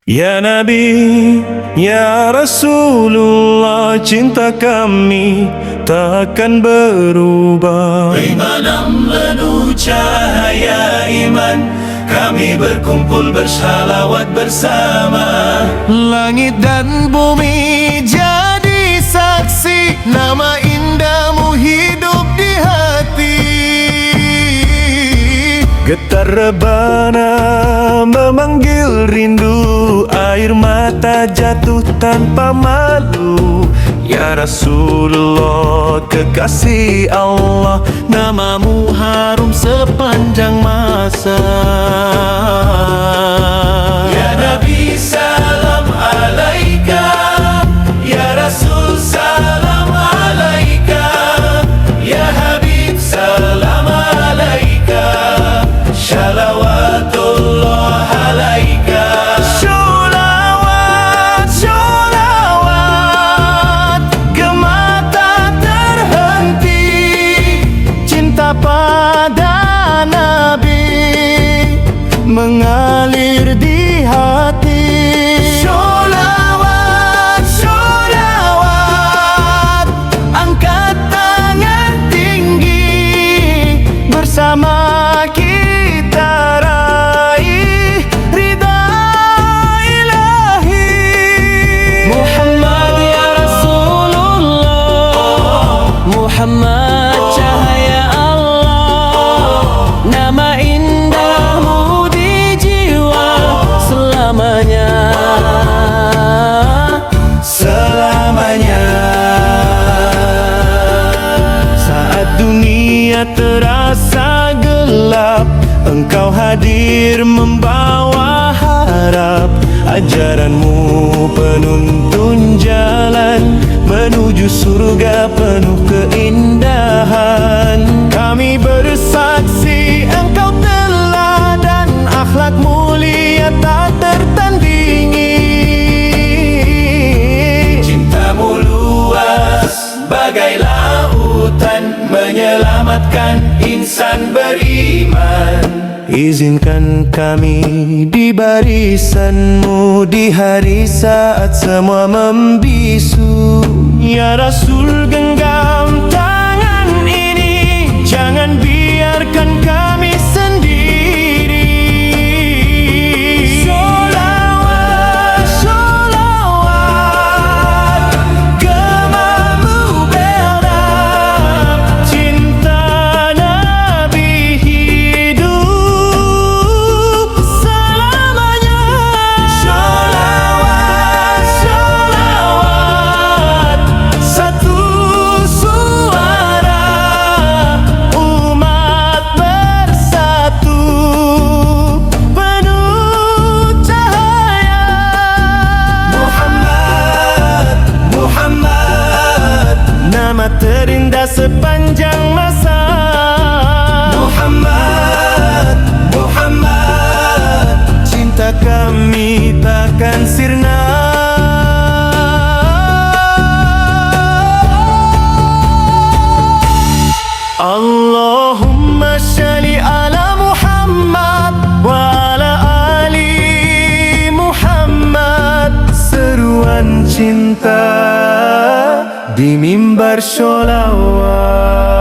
Ya Nabi, Ya Rasulullah, cinta kami takkan berubah. Rimalam lenuh cahaya iman, kami berkumpul bersalawat bersama. Langit dan bumi jadi saksi, nama indahmu hidup di hati. Getar rebana memanggil rindu, air mata jatuh tanpa malu. Ya Rasulullah, kekasih Allah, namamu harum sepanjang masa. Ya Nabi, salam alaika. Ya Rasul, salam alaika. Ya Habib, salam alaika. Shalawatullah alaika. Sholawat, sholawat, gema tak terhenti. Cinta pada Nabi mengalir di hati. Sholawat, sholawat, angkat tangan tinggi, bersama kita raih ridha ilahi. Muhammad ya Rasulullah, Muhammad cahaya Allah, nama indahmu di jiwa selamanya. Selamanya. Saat dunia terasa gelap, Engkau hadir membawa harap. Ajaranmu penuntun jalan menuju surga penuh keindahan. Kami bersaksi Engkau teladan, akhlak mulia tak tertandingi. Cintamu luas bagai lautan, menyelamatkan insan beriman. Izinkan kami di barisanmu di hari saat semua membisu. Ya Rasul, genggam tangan ini, jangan biarkan kami sendiri. Sholawat, sholawat, gemamu beradab, cinta Nabi hidup selamanya. Sholawat, sholawat, satu suara, umat bersatu, penuh cahaya. Muhammad, Muhammad, Nama terindah sepanjang masa. Muhammad, Muhammad. Cinta kami takkan sirna. Allahumma shalli ala Muhammad wa ala ali Muhammad. Seruan cinta di mimbar sholawat.